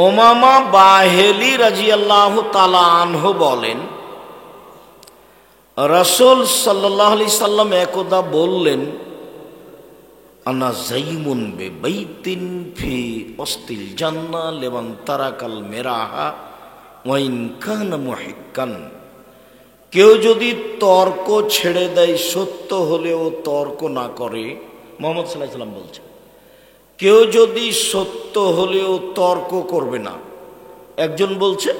উমামা বাহিলি রাদিয়াল্লাহু তাআলা আনহু বলেন, রাসূল সাল্লাল্লাহু আলাইহি সাল্লাম একদা বললেন, আনা যাইমুন বিবাইতিন ফি ওয়াসতিল জান্নাহ লিমান তারাকাল মিরাহা ওয়া ইন কানা মুহিক্কান। কেউ যদি তর্ক ছেড়ে দেয়, সত্য হলেও তর্ক না করে, মুহাম্মদ সাল্লাল্লাহু আলাইহি সাল্লাম বলছেন, কেউ যদি সত্য হলেও তর্ক করবে না। একজন বলছে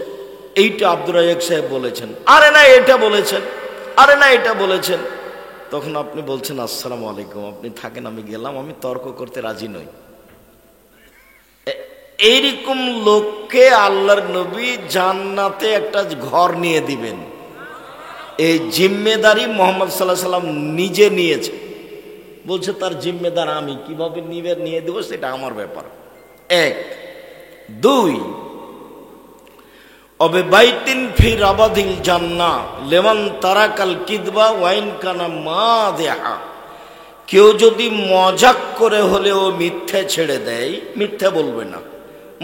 এইটা আব্দুর রাজ্জাক সাহেব বলেছেন, আরে না এটা বলেছেন, আরে না এটা বলেছেন। তখন আপনি বলছেন আসসালামু আলাইকুম, আপনি থাকেন, আমি গেলাম, আমি তর্ক করতে রাজি নই। এইরকম লোককে আল্লাহর নবী জান্নাতে একটা ঘর নিয়ে দিবেন। এই জিম্মেদারি মুহাম্মদ সাল্লাল্লাহু আলাইহি সাল্লাম নিজে নিয়েছে। বলছে তার জিম্মেদার আমি, কিভাবে নিয়ে দেবো সেটা আমার ব্যাপার। এক। দুই, অবে বাইতিন ফি রাবাদিল জান্নাহ লিমান তারাকাল কিদবা ওয়া ইন কানা মাযিহা। কেউ যদি মজাক করে হলেও মিথ্যে ছেড়ে দেয়, মিথ্যে বলবে না,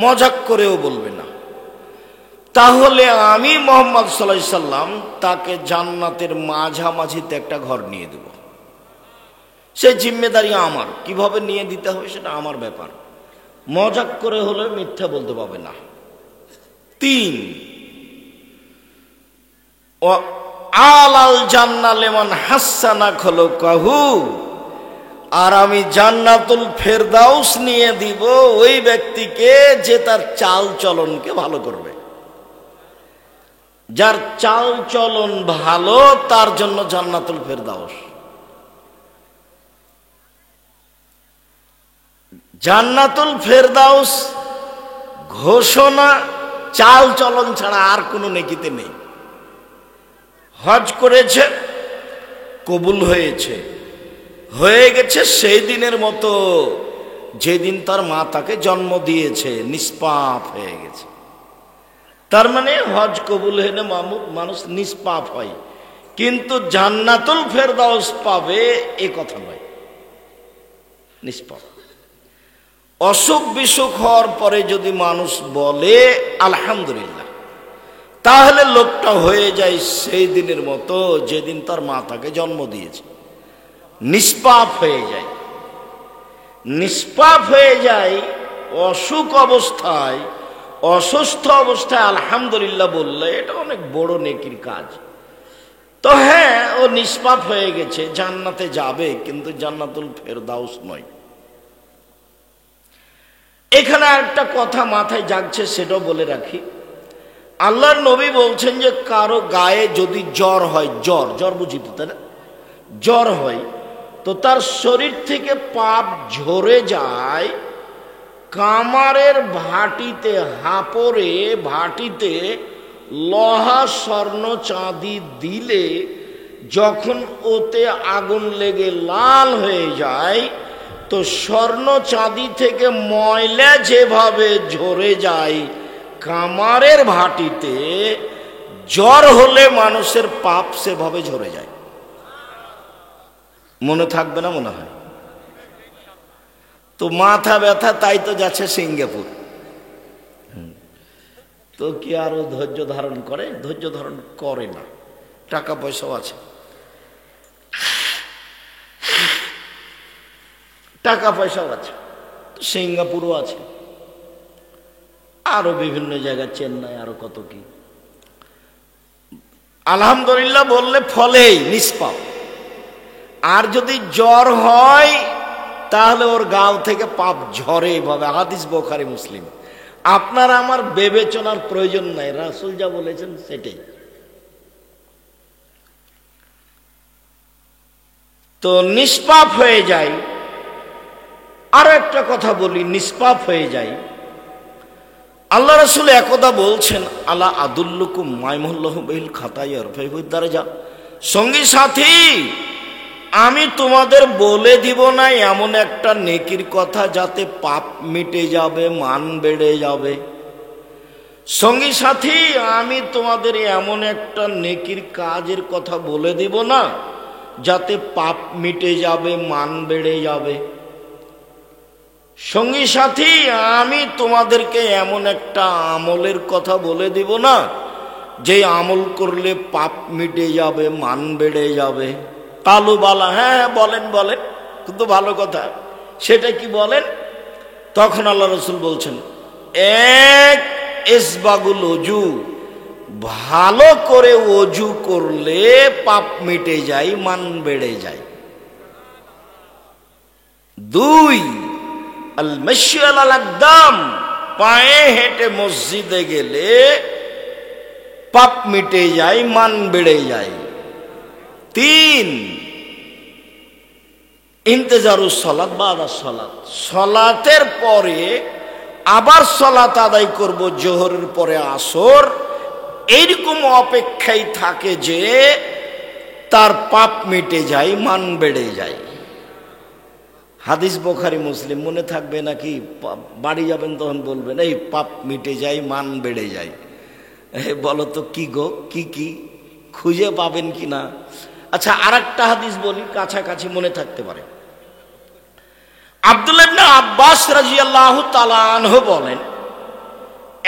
মজাক করেও বলবে না, তাহলে আমি মুহাম্মদ সাল্লাল্লাহু আলাইহি সাল্লাম তাকে জান্নাতের মাঝামাঝিতে একটা ঘর নিয়ে দেব। সে জিম্মেদারি আমার, কিভাবে নিয়ে দিতে হবে সেটা আমার ব্যাপার। মজাক করে হলে মিথ্যা বলতে পারবে না। তিন, ও আলাল জান্নাহ লিমান হাসানা খুলুকাহু। আর আমি জান্নাতুল ফেরদাউস নিয়ে দিব ওই ব্যক্তিকে যে তার চাল চলনকে ভালো করবে। যার চাল চলন ভালো তার জন্য জান্নাতুল ফেরদাউস। জান্নাতুল ফেরদাউস ঘোষণা চাল চলন ছাড়া আর কোনো নেকিতে নেই। হজ করেছে, কবুল হয়েছে, হয়ে গেছে সেই দিনের মতো যেদিন তার মা তাকে জন্ম দিয়েছে, নিষ্পাপ হয়ে গেছে। তার মানে হজ কবুল হলে মানুষ নিষ্পাপ হয়, কিন্তু জান্নাতুল ফেরদাউস পাবে এ কথা নয়, নিষ্পাপ। অসুখ বিসুখ হওয়ার পরে যদি মানুষ বলে আলহামদুলিল্লাহ, তাহলে লোকটা হয়ে যায় সেই দিনের মতো যেদিন তার মা তাকে জন্ম দিয়েছে, নিষ্পাপ হয়ে যায়। নিষ্পাপ হয়ে যায় অসুখ অবস্থায়, অসুস্থ অবস্থায় আলহামদুলিল্লাহ বললে এটা অনেক বড় নেকির কাজ। তো হ্যাঁ, ও নিষ্পাপ হয়ে গেছে, জান্নাতে যাবে, কিন্তু জান্নাতুল ফেরদাউস নয়। এখানে একটা কথা মাথায় জাগছে, সেটাও বলে রাখি। আল্লাহর নবী বলছেন যে কারো গায়ে যদি জ্বর হয়, জ্বর বুঝি তো, তাই না? জ্বর হয় তো তার শরীর থেকে পাপ ঝরে যায়, কামারের ভাটিতে, হাপড়ে ভাটিতে লোহা স্বর্ণ চাঁদি দিলে যখন ওতে আগুন লেগে লাল হয়ে যায়, তো স্বর্ণ চাঁদি থেকে ময়লা যেভাবে ঝরে যায় কামারের ভাটিতে, জ্বর হলে মানুষের পাপ সেভাবে ঝরে যায়। মনে থাকবে না মনে হয়? তো মাথা ব্যথা, তাই তো যাচ্ছে সিঙ্গাপুর। তো কি আরো ধৈর্য ধারণ করে? ধৈর্য ধারণ করে না, টাকা পয়সাও আছে, টাকা পয়সাও আছে, সিঙ্গাপুরও আছে, আরো বিভিন্ন জায়গায়, চেন্নাই, আরো কত কি। আলহামদুলিল্লাহ বললে ফলেই নিষ্পাপ। আর যদি জ্বর হয় তাহলে ওর গাল থেকে পাপ ঝরে এভাবে, হাদিস বুখারী মুসলিম। আপনার আমার বিবেচনার প্রয়োজন নাই, রাসূল যা বলেছেন সেটাই। তো নিষ্পাপ হয়ে যায়। আরো একটা কথা বলি, নিষ্পাপ হয়ে যায়। আল্লাহ রাসূল একদা বলছেন, আলা আদুল্লুকুম মাইমুল্লাহু বিল খাতায়া রফাইহুদ দারাজা। সঙ্গী সাথী, আমি তোমাদের বলে দিব না এমন একটা নেকির কথা যাতে পাপ মিটে যাবে, মান বেড়ে যাবে। সঙ্গী সাথী, আমি তোমাদের এমন একটা নেকির কাজের কথা বলে দিব না যাতে পাপ মিটে যাবে, মান বেড়ে যাবে। সঙ্গী সাথী, আমি তোমাদেরকে এমন একটা আমলের কথা বলে দিব না যে আমল করলে পাপ মিটে যাবে, মান বেড়ে যাবে। কালু বালা, হ্যাঁ বলেন বলেন, কিন্তু ভালো কথা, সেটা কি বলেন? তখন আল্লাহ রসুল বলছেন, এক ইসবাগুল অজু, ভালো করে অজু করলে পাপ মিটে যায়, মান বেড়ে যায়। দুই, আল মাশি আলাল আকদাম, পায়ে হেঁটে মসজিদে গেলে পাপ মিটে যায়, মান বেড়ে যায়। তিন, ইন্তেজারুস সালাত বাদা সালাত, সালাতের পরে আবার সালাত আদায় করব, জোহরের পরে আসর, এইরকম অপেক্ষায় থাকে যে তার পাপ মিটে যায়, মান বেড়ে যায়। হাদিস বুখারী মুসলিম, মনে থাকবে নাকি? বাড়ি যাবেন তখন বলবেন এই পাপ মিটে যায়, মান বেড়ে যায়। বলো তো কি গো, কি কি খুঁজে পাবেন কিনা? আচ্ছা, আরেকটা হাদিস বলি, কাছাকাছি মনে থাকতে পারে। আব্দুল্লাহ ইবনে আব্বাস রাদিয়াল্লাহু তাআলা আনহু বলেন,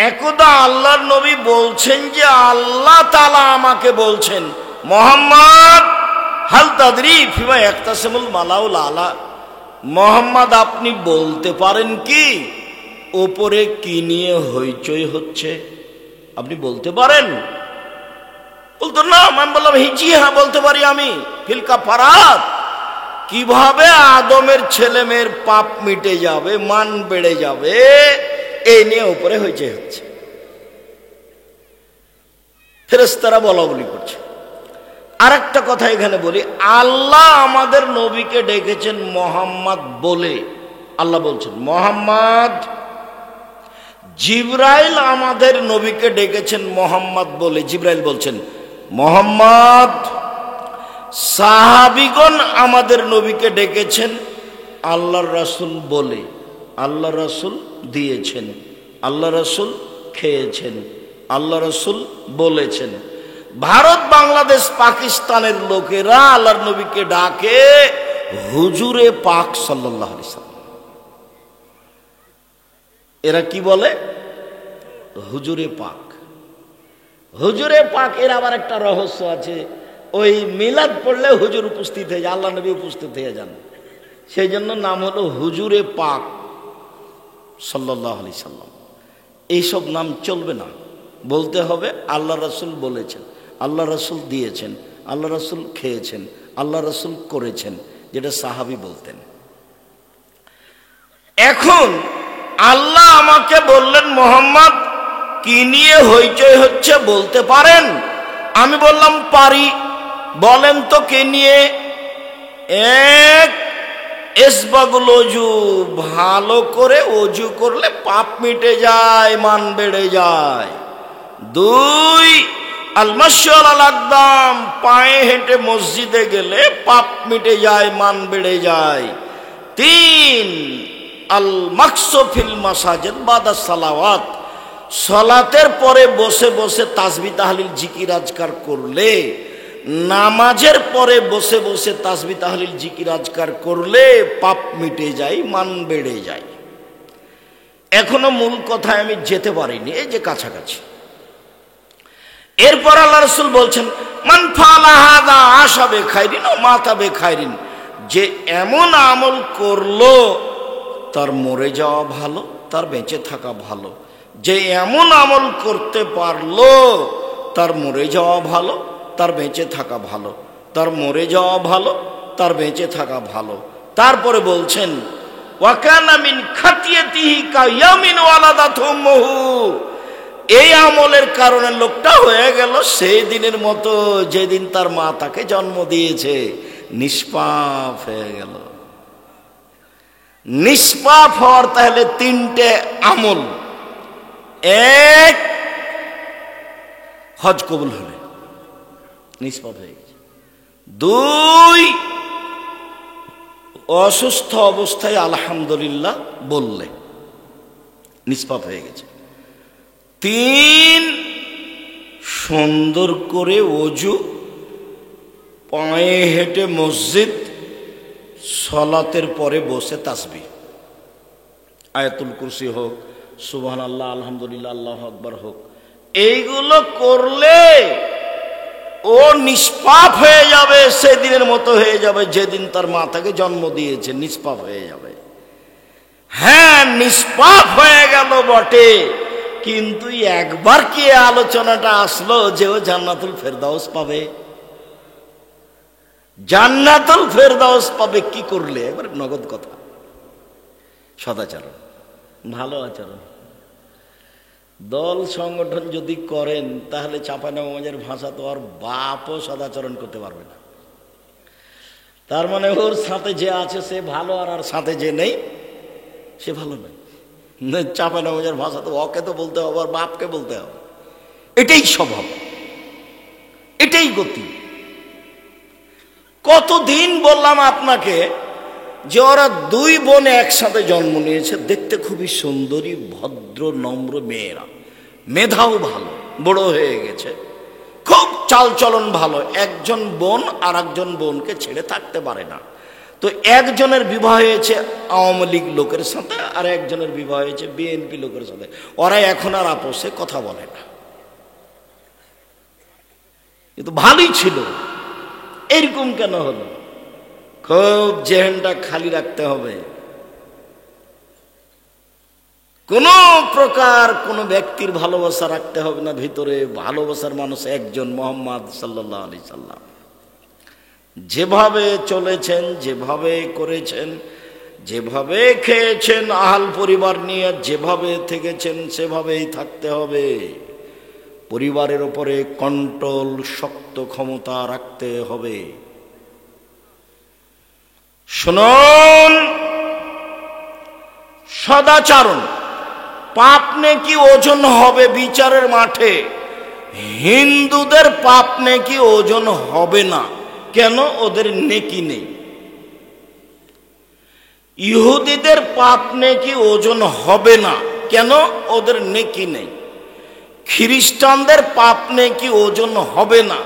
একদা আল্লাহর নবী বলছেন যে আল্লাহ তাআলা আমাকে বলছেন, মুহাম্মদ হাল তাদরি ফিমা ইয়াকতাসিমুল মালাউল আলা, মুহাম্মদ আপনি বলতে পারেন কি ওপরে কি নিয়ে হইচই হচ্ছে? আপনি বলতে পারেন? বলতো না। আমি বললাম, জি হ্যাঁ বলতে পারি আমি। ফিল কাফারাত, কিভাবে আদমের ছেলে মেয়ের পাপ মিটে যাবে, মান বেড়ে যাবে, এই নিয়ে উপরে হইচই হচ্ছে। ফেরেশতারা বলা বলি করছে। আর একটা কথা এখানে বলি, আল্লাহ আমাদের নবীকে ডেকেছেন মুহাম্মদ বলে। আল্লাহ বলছেন মুহাম্মদ। জিবরাইল আমাদের নবীকে ডেকেছেন মুহাম্মদ বলে, জিবরাইল বলছেন মুহাম্মদ। সাহাবীগণ আমাদের নবীকে ডেকেছেন আল্লাহর রাসূল বলে। আল্লাহ রাসূল দিয়েছেন, আল্লাহ রাসূল খেয়েছেন, আল্লাহ রাসূল বলেছেন। ভারত, বাংলাদেশ, পাকিস্তানের লোকেরা আল্লাহর নবীকে ডাকে হুজুরে পাক সাল্লাল্লাহু আলাইহি সাল্লাম। এরা কি বলে? হুজুরে পাক। হুজুরে পাক এর আবার একটা রহস্য আছে। ওই মিলাদ পড়লে হুজুর উপস্থিত হয়ে যায়, আল্লাহ নবী উপস্থিত হয়ে যান, সেই জন্য নাম হলো হুজুরে পাক সাল্লাল্লাহু আলাইহি সাল্লাম। এইসব নাম চলবে না, বলতে হবে আল্লাহ রাসূল বলেছেন, আল্লাহ রাসূল দিয়েছেন, আল্লাহ রাসূল খেয়েছেন, আল্লাহ রাসূল করেছেন, যেটা সাহাবী বলতেন। এখন আল্লাহ আমাকে বললেন মুহাম্মদ কি নিয়ে হইচই হচ্ছে বলতে পারেন? আমি বললাম পারি। বলেন তো কে নিয়ে? এক, ইসবাগুল অজু, ভালো করে অজু করলে পাপ মিটে যায়, মান বেড়ে যায়। দুই, আল মাশি আলাল আকদাম, পায়ে হেঁটে মসজিদে গেলে পাপ মিটে যায়, মান বেড়ে যায়। তিন, আল মাকসু ফিল মাসাজিদ বাদা সালাওয়াত, সালাতের পরে বসে বসে তাসবিহ তাহলিল জিকির আজকার করলে, নামাজের পরে বসে বসে তাসবিহ তাহলিল জিকির আজকার করলে পাপ মিটে যায়, মান বেড়ে যায়। এখনো মূল কথায় আমি যেতে পারিনি, এই যে কাছাকাছি। এরপর আল্লাহ রাসূল বলছেন মান ফাআলা হাযা আশা বিখাইরিন ও মাতা বিখাইরিন, যে এমন আমল করলো তার মরে যাওয়া ভালো, তার বেঁচে থাকা ভালো। যে এমন আমল করতে পারলো তার মরে যাওয়া ভালো, তার বেঁচে থাকা ভালো, তার মরে যাওয়া ভালো, তার বেঁচে থাকা ভালো। তারপরে বলছেন ওয়া কানা মিন খাতিয়াতিহি কায়ামিন ওয়ালাদাতহু উম্মুহু, এই আমলের কারণে লোকটা হয়ে গেল সেই দিনের মতো যেদিন তার মা তাকে জন্ম দিয়েছে, নিষ্পাপ হয়ে গেল। নিষ্পাপ হওয়ার তাহলে তিনটে আমল। এক, হজ কবুল হলে নিষ্পাপ হয়ে গেছে। দুই, অসুস্থ অবস্থায় আলহামদুলিল্লাহ বললে নিষ্পাপ হয়ে গেছে। তিন, সুন্দর করে অজু, পায়ে হেঁটে মসজিদ, সালাতের পরে বসে তাসবিহ। আয়াতুল কুরসি হোক, সুবহানাল্লাহ, আলহামদুলিল্লাহ, আল্লাহু আকবার হোক, এইগুলো করলে ও নিষ্পাপ হয়ে যাবে, সেদিনের মতো হয়ে যাবে যেদিন তার মা তাকে জন্ম দিয়েছে, নিষ্পাপ হয়ে যাবে। হ্যাঁ, নিষ্পাপ হয়ে গেল বটে, কিন্তু একবার কি আলোচনাটা আসলো যে ও জান্নাতুল ফেরদাউস পাবে? জান্নাতুল ফেরদাউস পাবে কি করলে? একবার নগদ কথা, সদাচরণ, ভালো আচরণ। দল সংগঠন যদি করেন তাহলে চাঁপাইনবাবগঞ্জের ভাষা তো আর বাপও সদাচরণ করতে পারবে না। তার মানে ওর সাথে যে আছে সে ভালো, আর সাথে যে নেই সে ভালো নয়। চাঁপাইনবাবগঞ্জের ভাষা তো ওকে তো বলতে হবে, আর বাপকে বলতে হবে। এটাই স্বভাব, এটাই গতি। কতদিন বললাম আপনাকে যে ওরা দুই বোন একসাথে জন্ম নিয়েছে, দেখতে খুবই সুন্দরী, ভদ্র, নম্র মেয়েরা, মেধাও ভালো, বড় হয়ে গেছে, খুব চালচলন ভালো। একজন বোন আর একজন বোনকে ছেড়ে থাকতে পারে না। তো একজনের বিবাহ হয়েছে আওয়ামী লীগ লোকের সাথে, আর একজনের বিবাহ হয়েছে বিএনপি লোকের সাথে। ওরা এখন আর আপোষে কথা বলে না, কিন্তু ভালোই ছিল। এরকম কেন হলো? খুব জেহেনটা খালি রাখতে হবে। কোন প্রকার কোন ব্যক্তির ভালোবাসা রাখতে হবে না ভিতরে। ভালোবাসার মানুষ একজন, মুহাম্মদ সাল্লাল্লাহু আলাইহি সাল্লাম। যেভাবে চলেছেন, যেভাবে করেছেন, যেভাবে খেয়েছেন আহাল পরিবার নিয়ে, যেভাবে থেকেছেন সেভাবেই থাকতে হবে। পরিবারের উপরে কন্ট্রোল, শক্ত ক্ষমতা রাখতে হবে। শুনুন, সদাচরণ, পাপ নেকি ওজন হবে বিচারের মাঠে। হিন্দুদের পাপ নেকি ওজন হবে না। কেন? ওদের নেকি নেই। ইহুদিদের পাপ নেকি ওজন হবে না। কেন? ওদের নেকি নেই। খ্রিস্টানদের পাপ নেকি ওজন হবে না।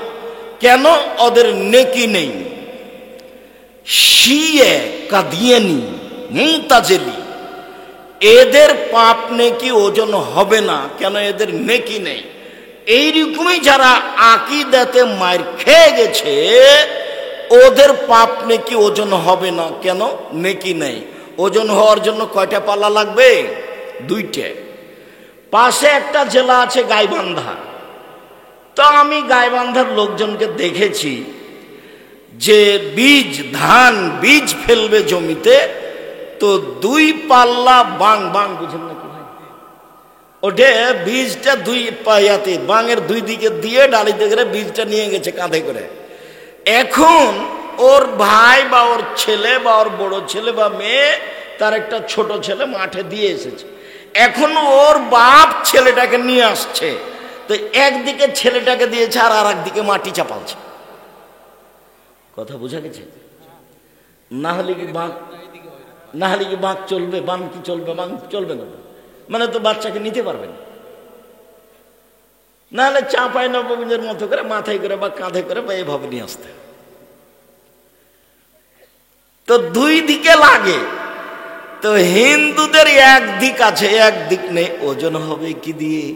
কেন? ওদের নেকি নেই। শিয়ে, কাদিয়ানি, মুতাজিলি, এদের পাপ নেকি ওজন হবে না। কেন? এদের নেকি নেই। এইরকমই যারা আকীদাতে মার খেয়ে গেছে, ওদের পাপ নেকি ওজন হবে না। কেন? নেকি নেই। ওজন হওয়ার জন্য কয়টা পাল্লা লাগবে? দুইটা। পাশে একটা জেলা আছে গাইবান্ধা। তো আমি গাইবান্ধার লোকজনকে দেখেছি যে বীজ, ধান বীজ ফেলবে জমিতে, তো দুই পাল্লা বাং, বাং বুঝেন নাকি ভাই? ওঠে বীজটা দুই পায়াতে, বাঙের দুই দিকে দিয়ে ডালিতে করে বীজটা নিয়ে গেছে কাঁধে করে। এখন ওর ভাই বা ওর ছেলে বা ওর বড় ছেলে বা মেয়ে, তার একটা ছোট ছেলে মাঠে দিয়ে এসেছে। এখন ওর বাপ ছেলেটাকে নিয়ে আসছে, তো একদিকে ছেলেটাকে দিয়েছে আর আর একদিকে মাটি চাপালছে। কথা বোঝা গেছে? না হলে কি বাঁক, না হলে কি বাঁক চলবে? বাঁক কি চলবে? বাঁক চলবে না, মানে তো বাচ্চাকে নিতে পারবে না। না হলে চাঁপাইনবাবগঞ্জের মতো করে মাথায় করে বা কাঁধে করে বা এভাবে নিয়ে আসতে। তো দুই দিকে লাগে। তো হিন্দুদের একদিক আছে, একদিক নেই, ওজন হবে কি দিয়ে?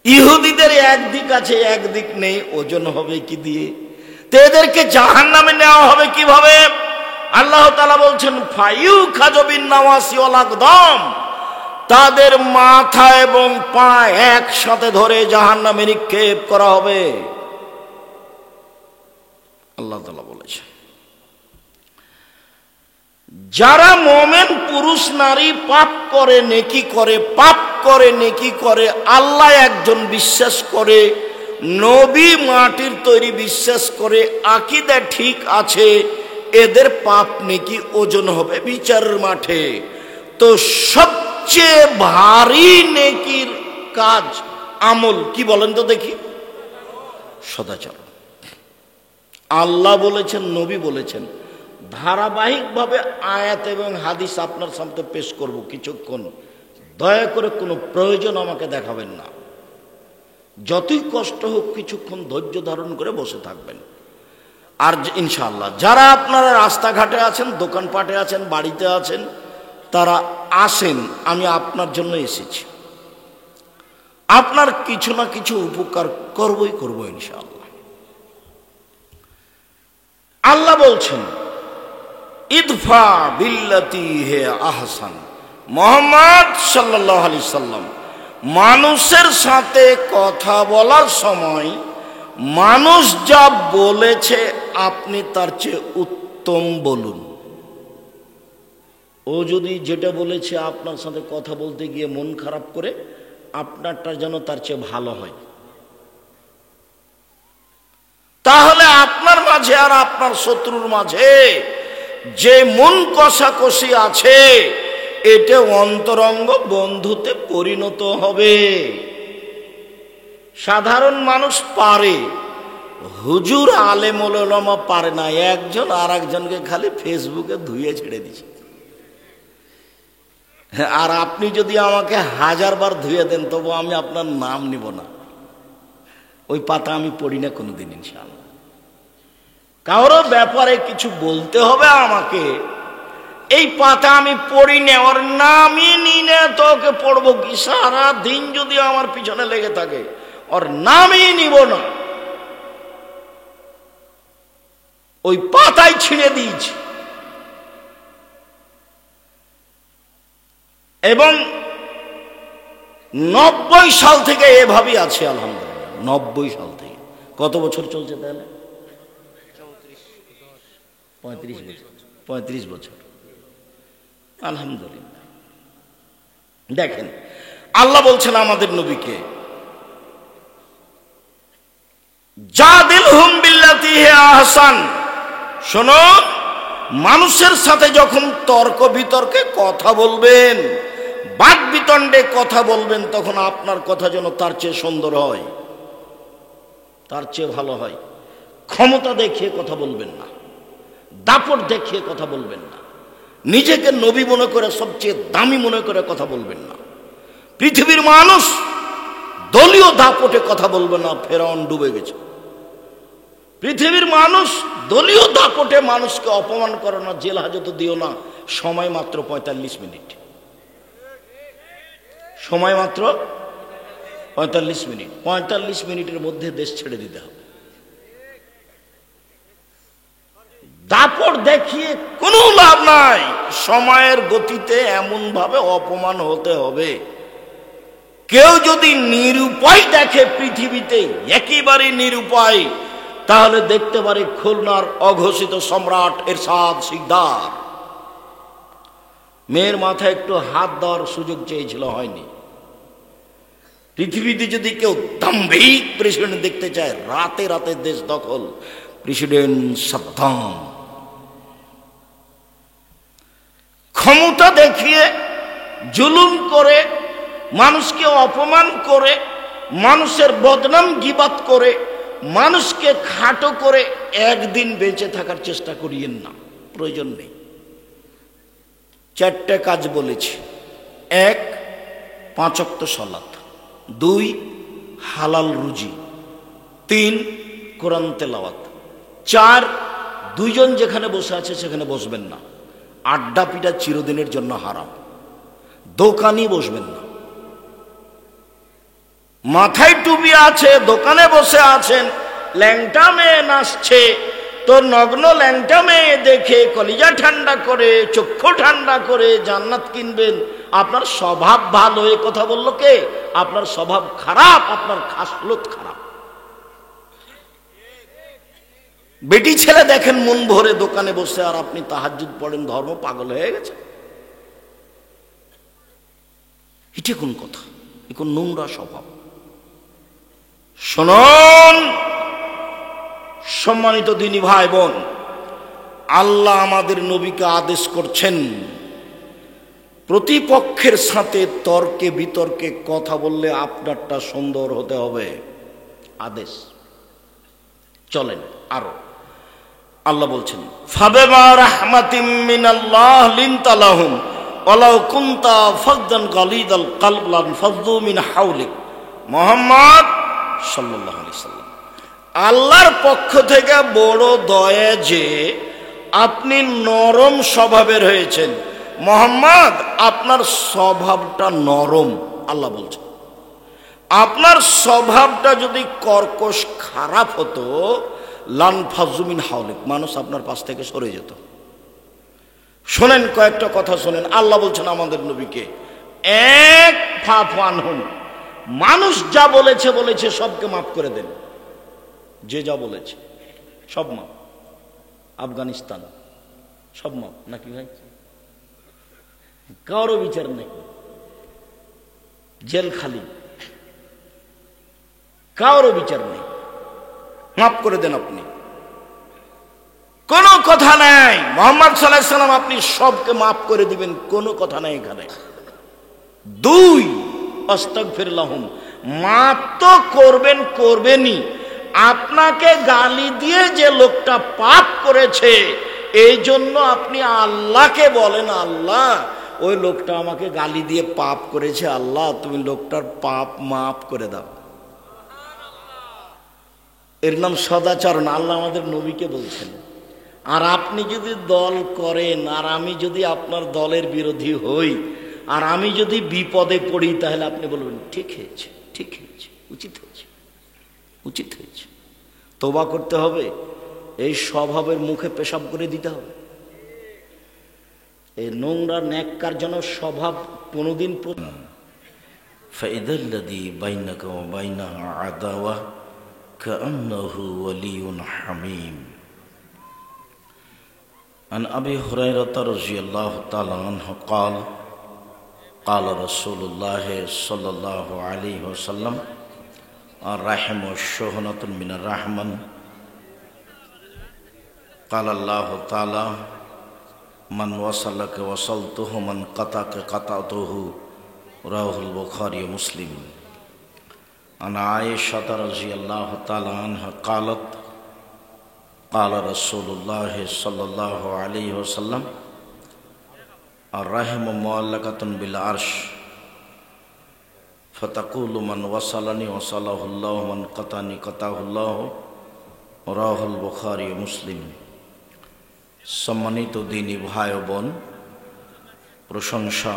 ইহুদিদের একদিক আছে, একদিক নেই, ওজন হবে কি দিয়ে? তো এদেরকে জাহান্নামে নেওয়া হবে কিভাবে? আল্লাহ তাআলা বলছেন, ফায়ু খাজবিন নাওয়াসি ওয়াল আকদাম, তাদের মাথা এবং পা একসাথে ধরে জাহান্নামে নিক্ষেপ করা হবে। আল্লাহ তাআলা বলেছেন, যারা মুমিন পুরুষ নারী পাপ করে নেকি করে, পাপ করে নেকি করে, আল্লাহ একজন বিশ্বাস করে, নবী মাটির তৈরি বিশ্বাস করে, আকীদা ঠিক আছে, এদের পাপ নেকি ওজন হবে বিচারের মাঠে। তো সবচেয়ে ভারী নেকির কাজ, আমল কি বলেন তো দেখি? সদাচরণ। আল্লাহ বলেছেন, নবী বলেছেন। ধারাবাহিকভাবে আয়াত এবং হাদিস আপনার সামনে পেশ করব কিছুক্ষণ। দয়া করে কোনো প্রয়োজন আমাকে দেখাবেন না। যতই কষ্ট হোক কিছুক্ষণ ধৈর্য ধারণ করে বসে থাকবেন। আর ইনশাআল্লাহ যারা আপনারা রাস্তাঘাটে আছেন, দোকানপাটে আছেন, বাড়িতে আছেন, তারা আসেন, আমি আপনার জন্য এসেছি, আপনার কিছু না কিছু উপকার করবই ইনশাআল্লাহ। আল্লাহ বলছেন ইদফা বিল্লাতি হে আহসান। মুহাম্মদ সাল্লাল্লাহু আলাইহি সাল্লাম মানুষের সাথে কথা বলার সময় মানুষ যা বলেছে আপনি তার চেয়ে উত্তম বলুন। ও যদি যেটা বলেছে আপনার সাথে কথা বলতে গিয়ে মন খারাপ করে, আপনারটা যেন তার চেয়ে ভালো হয়। তাহলে আপনার মাঝে আর আপনার শত্রুর মাঝে যে মন কষাকষি আছে, এটা অন্তরঙ্গ বন্ধুতে পরিণত হবে। সাধারণ মানুষ পারে, হুজুর আলেম ওলামা পারে না। একজন আর একজনকে খালি ফেসবুকে ধুয়ে ছেড়ে দিচ্ছে। আর আপনি যদি আমাকে 1000 বার ধুয়ে দেন তবু আমি আপনার নাম নিব না, ওই পাতা আমি পড়ি না কোনোদিন ইনশাআল্লাহ। কারোর ব্যাপারে কিছু বলতে হবে আমাকে, এই পাতা আমি পড়ি না, ওর নামই নি না, তো ওকে পড়বো কি? সারা দিন যদি আমার পিছনে লেগে থাকে, ওর নামই নিব না, ওই পাতায় ছিঁড়ে দিয়েছি। এবং 90 সাল থেকে এভাবেই আছে আলহামদুলিল্লাহ। 90 সাল থেকে কত বছর চলছে তাহলে? 35 বছর আলহামদুলিল্লাহ। দেখেন আল্লাহ বলছেন আমাদের নবীকে, জাদিলহুম বিল্লাতি হি আহসান। শোনো, মানুষের সাথে যখন তর্ক বিতর্কে কথা বলবেন, বাদ বিতণ্ডে কথা বলবেন, তখন আপনার কথা যেন তার চেয়ে সুন্দর হয়, তার চেয়ে ভালো হয়। ক্ষমতা দেখিয়ে কথা বলবেন না, দাপট দেখিয়ে কথা বলবেন না, নিজেকে নবী মনে করে সবচেয়ে দামি মনে করে কথা বলবেন না। পৃথিবীর মানুষ দলীয় দাপটে কথা বলবে না, ফেরাউন ডুবে গেছে। পৃথিবীর মানুষ দলীয় দাপটে মানুষকে অপমান করো না, জেল হাজতে দিও না। সময় মাত্র 45 মিনিট, সময় মাত্র 45 মিনিট। 45 মিনিটের মধ্যে দেশ ছেড়ে দিতে হবে। দাপট দেখিয়ে কোনো লাভ নাই। সময়ের গতিতে এমন ভাবে অপমান হতে হবে, কেউ যদি নিরুপায় দেখে পৃথিবীতে, একেবারে নিরুপায়, তাহলে দেখতে পারে খুলনার অঘোষিত সম্রাট এরশাদ শিকদার। মেয়ের মাথায় একটু হাত দেওয়ার সুযোগ চেয়েছিল, হয়নি। পৃথিবীতে যদি কেউ দাম্ভিক প্রেসিডেন্ট দেখতে চায়, রাতে রাতে দেশ দখল, প্রেসিডেন্ট সাদ্দাম। ক্ষমতা দেখিয়ে জুলুম করে, মানুষকে অপমান করে, মানুষের বদনাম গীবাত করে, মানুষকে খাটো করে একদিন বেঁচে থাকার চেষ্টা করিয়েন না, প্রয়োজন নেই। 4টে কাজ বলেছি। 1, 5 ওয়াক্ত সালাত। 2, হালাল রুজি। 3, কোরআন তেলাওয়াত। 4, দুইজন যেখানে বসে আছে সেখানে বসবেন না। আড্ডা পিটা চিরদিনের জন্য হারাম। দোকানে বসবেন না। মাথায় টুপি আছে, দোকানে বসে আছেন, ল্যাংটা মেয়ে নাচছে, তো নগ্ন ল্যাংটা মেয়ে দেখে কলিজা ঠান্ডা করে, চক্ষু ঠান্ডা করে জান্নাত কিনবেন। আপনার স্বভাব ভালো, এ কথা বললো কে? আপনার স্বভাব খারাপ, আপনার খাসলত খারাপ। বেটি ছেলে দেখেন মন ভরে দোকানে বসে, আর আপনি তাহাজ্জুদ পড়েন, ধর্ম পাগল হয়ে গেছে। এটা কোন কথা? এ কোন নোংরা স্বভাব? শুনুন সম্মানিত দিনী ভাই বোন, আল্লাহ আমাদের নবীকে আদেশ করছেন, প্রতিপক্ষের সাথে তর্কে বিতর্কে কথা বললে আপনারটা সুন্দর হতে হবে। আদেশ। চলেন আরো। আল্লাহ বলছেন, ফাবিমা রাহমাতিম মিনাল্লাহ লিনতা লাহুম ওয়ালাউ কুনতা ফাযযান গালিযাল কলব লানফাযযু মিন হাওলিক। মুহাম্মদ সাল্লাল্লাহু আলাইহি সাল্লাম, আল্লাহর পক্ষ থেকে বড় দয়া যে আপনি নরম স্বভাবের হয়েছেন। মোহাম্মদ আপনার স্বভাবটা নরম, আল্লাহ বলছেন আপনার স্বভাবটা যদি কর্কশ খারাপ হতো লানফাজুমিন হাওলিক, মানুষ আপনার পাশ থেকে সরে যেত। শোনেন কয়েকটা কথা শোনেন, আল্লাহ বলছেন আমাদের নবীকে, এক ফাফান হন, মানুষ যা বলেছে বলেছে সবকে মাফ করে দেন, যে যা বলেছে সব মাফ। আফগানিস্তান সব মাফ নাকি ভাই? কারো বিচার নেই, জেল খালি, কারো বিচার নেই, মাফ করে দেন আপনি, কোনো কথা নাই। মুহাম্মদ সাল্লাল্লাহু আলাইহি সাল্লাম আপনি সবকে মাফ করে দিবেন, কোনো কথা নাই এখানে। দুই, আস্তাগফির লাহুম, মাফ তো করবেন, করবেনই। আপনাকে গালি দিয়ে যে লোকটা পাপ করেছে এই জন্য আপনি আল্লাহকে বলেন, আল্লাহ ওই লোকটা আমাকে গালি দিয়ে পাপ করেছে, আল্লাহ তুমি লোকটার পাপ মাফ করে দাও। এর নাম সদাচরণ, আল্লাহ আমাদের নবীকে বলছেন। আর আপনি যদি দল করেন আর আমি যদি আপনার দলের বিরোধী হই আর আমি যদি বিপদে পড়ি, তাহলে আপনি বলবেন ঠিক হয়েছে, ঠিক হয়েছে, উচিত হয়েছে, উচিত হয়েছে। তওবা করতে হবে, এই স্বভাবের মুখে পেশাব করে দিতে হবে। এই নোংরা নেককার যেন স্বভাব কোনোদিন ফাইদাল্লাযী বাইনাকা ওয়া বাইনাহু আদাওয়া কাআন্নাহু ওয়ালিয়্যুন হামীম। عن أبي هريرة رضي الله تعالى عنه قال قال رسول الله صلى الله عليه وسلم الرحم شحنة من الرحمن قال الله تعالى من وصلك وصلته من قطعك قطعته رواه البخاري ومسلم. عن عائشة رضي الله تعالى عنها قالت قال رسول الله صلى الله عليه وسلم الرحم معلقة بالعرش فتقول من وصلني وصله الله من قطعني قطعه الله رواه البخاري ومسلم. সম্মানিত দিনী ভাই ও বোন, প্রশংসা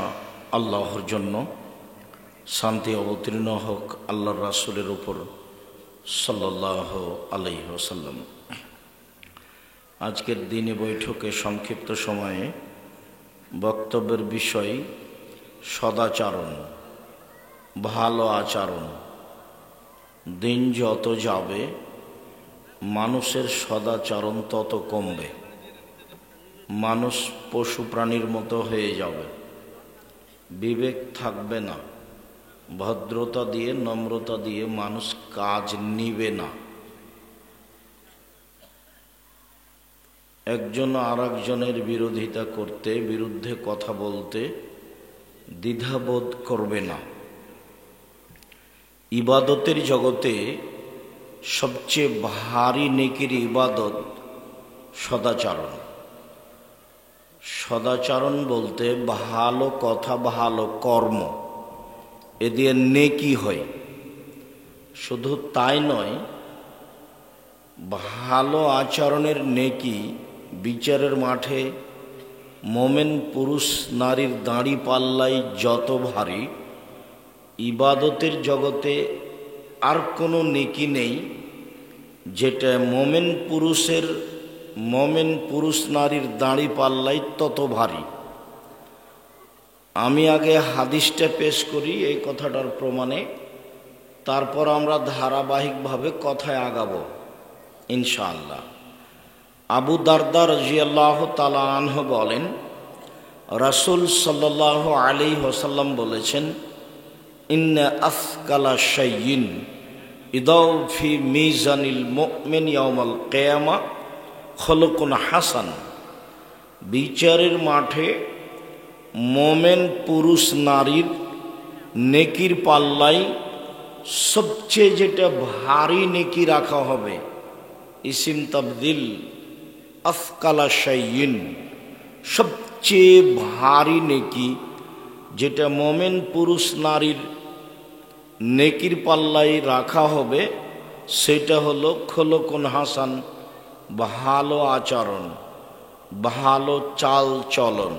আল্লাহর জন্য, শান্তি অবতীর্ণ হোক আল্লাহর রাসূলের উপর সাল্লাল্লাহু আলাইহি ওয়াসাল্লাম। আজকের দিনে বৈঠকে সংক্ষিপ্ত সময়ে বক্তব্যের বিষয় সদাচরণ, ভালো আচরণ। দিন যত যাবে মানুষের সদাচরণ তত কমবে, মানুষ পশু প্রাণীর মতো হয়ে যাবে, বিবেক থাকবে না, ভদ্রতা দিয়ে নম্রতা দিয়ে মানুষ কাজ নিবে না। একজন আর একজনের বিরোধিতা করতে, বিরুদ্ধে কথা বলতে দ্বিধাবোধ করবে না। ইবাদতের জগতে সবচেয়ে ভারী নেকির ইবাদত সদাচরণ। সদাচরণ বলতে ভালো কথা, ভালো কর্ম, এ দিয়ে নেকি হয়। শুধু তাই নয়, ভালো আচরণের নেকি বিচারের মাঠে মোমেন পুরুষ নারীর দাঁড়ি পাল্লাই যত ভারী, ইবাদতের জগতে আর কোনো নেকি নেই যেটা মোমেন পুরুষ নারীর দাঁড়ি পাল্লাই তত ভারী। আমি আগে হাদিসটা পেশ করি এই কথাটার প্রমাণে, তারপর আমরা ধারাবাহিকভাবে কথায় আগাবো ইনশাআল্লাহ। আবু দারদা রাদিয়াল্লাহু তাআলা আনহু বলেন, রাসূল সাল্লাল্লাহু আলাইহি ওয়াসাল্লাম বলেছেন, ইন্না আসকালা শাইইন ইদাউ ফি মিজানিল মুমিন ইয়াউমাল কিয়ামা খুলুকুন হাসান। বিচারের মাঠে মোমেন পুরুষ নারীর নেকির পাল্লায় সবচেয়ে যেটা ভারী নেকি রাখা হবে, ইসিম তাবদিল, আসকালা শাইইন, সবচেয়ে ভারী নেকি যেটা মোমেন পুরুষ নারীর নেকির পাল্লায় রাখা হবে, সেটা হলো খুলুকুন হাসান, ভালো আচরণ, ভালো চাল চলন।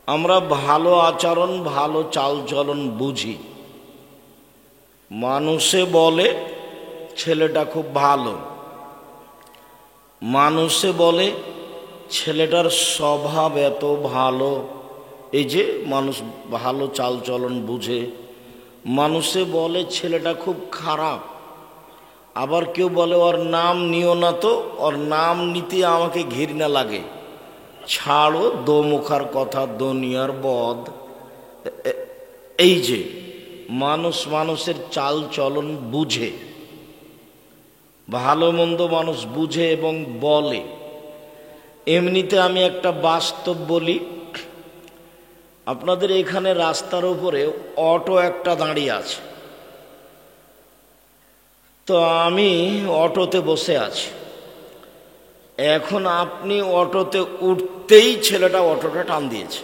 আমরা ভালো আচরণ ভালো চালচলন বুঝি। মানুষে বলে ছেলেটা খুব ভালো, মানুষে বলে ছেলেটার স্বভাব এত ভালো। এই যে মানুষ ভালো চালচলন বুঝে। মানুষে বলে ছেলেটা খুব খারাপ। আবার কেউ বলে ওর নাম নিও না তো, ওর নাম নিতে আমাকে ঘৃণা লাগে। ছাড়ো দোমুখার কথা, দুনিয়ার বদ। এই যে মানুষ মানুষের চাল চলন বুঝে, ভালো মন্দ মানুষ বুঝে এবং বলে। এমনিতে আমি একটা বাস্তব বলি, আপনাদের এখানে রাস্তার উপরে অটো একটা দাঁড়িয়ে আছে, তো আমি অটোতে বসে আছি। এখন আপনি অটোতে উঠতেই ছেলেটা অটোটা টান দিয়েছে,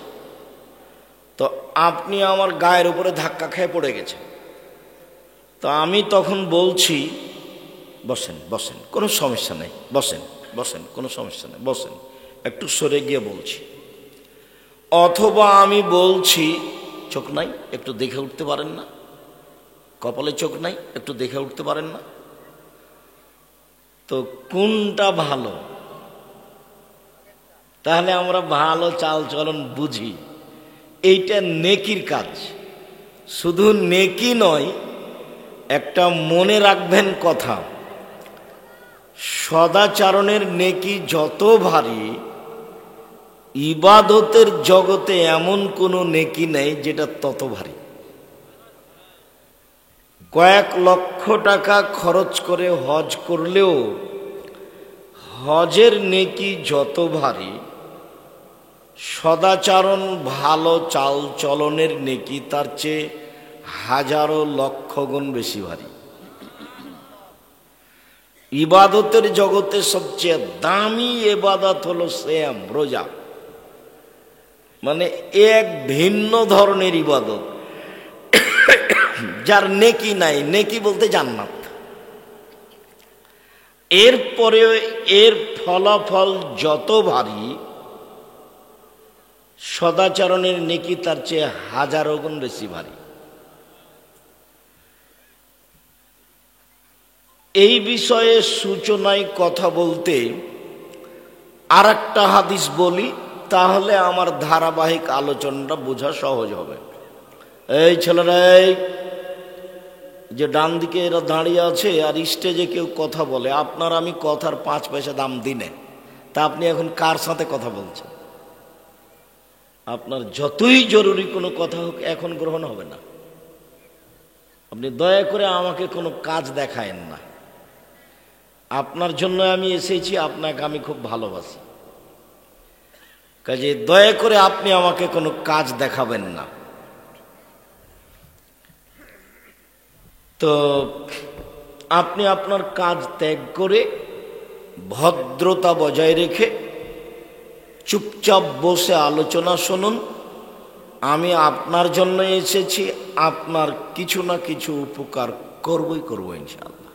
তো আপনি আমার গায়ের উপরে ধাক্কা খেয়ে পড়ে গেছেন। তো আমি তখন বলছি বসেন বসেন, কোনো সমস্যা নেই, বসেন বসেন, কোনো সমস্যা নেই, বসেন। একটু সরে গিয়ে বলছি। অথবা আমি বলছি চোখ নাই, একটু দেখে উঠতে পারেন না? কপালে চোখ নাই, একটু দেখে উঠতে পারেন না? তো কোনটা ভালো? তাহলে আমরা ভালো চাল চলন বুঝি, এইটা নেকির কাজ। শুধু নেকি নয়, একটা মনে রাখবেন কথা, সদাচরণের নেকি যত ভারী, ইবাদতের জগতে এমন কোনো নেকি নেই যেটা তত ভারী। কয়েক লক্ষ টাকা খরচ করে হজ করলেও হজের নেকি যত ভারী, সদাচরণ ভালো চাল চলনের নেকি তার চেয়ে হাজারো লক্ষ গুণ বেশি ভারী। ইবাদতের জগতে সবচেয়ে দামি ইবাদত হলো সিয়াম, রোজা। মানে এক ভিন্ন ধরনের ইবাদত, যার নেকি নাই। নেকি বলতে জান্নাত। এরপরে এর ফলাফল যত ভারী, সদাচরণের নেকি তার চেয়ে হাজারো গুণ বেশি ভারী। এই বিষয়ে সূচনায় কথা বলতে আর একটা হাদিস বলি, তাহলে আমার ধারাবাহিক আলোচনাটা বোঝা সহজ হবে। এই ছেলেরা, এই যে ডান দিকে এরা দাঁড়িয়ে আছে আর স্টেজে কেউ কথা বলে, আপনার আমি কথার 5 পয়সা দাম দিনে, তা আপনি এখন কার সাথে কথা বলছেন? আপনার যতই জরুরি কোনো কথা হোক, এখন গ্রহণ হবে না। আপনি দয়া করে আমাকে কোনো কাজ দেখায়েন না। আপনার জন্য আমি এসেছি, আপনাকে আমি খুব ভালোবাসি, কাজে দয়া করে আপনি আমাকে কোনো কাজ দেখাবেন না। তো আপনি আপনার কাজ ত্যাগ করে ভদ্রতা বজায় রেখে চুপচাপ বসে আলোচনা শুনুন। আমি আপনার জন্য এসেছি, আপনার কিছু না কিছু উপকার করবই করবো ইনশাআল্লাহ।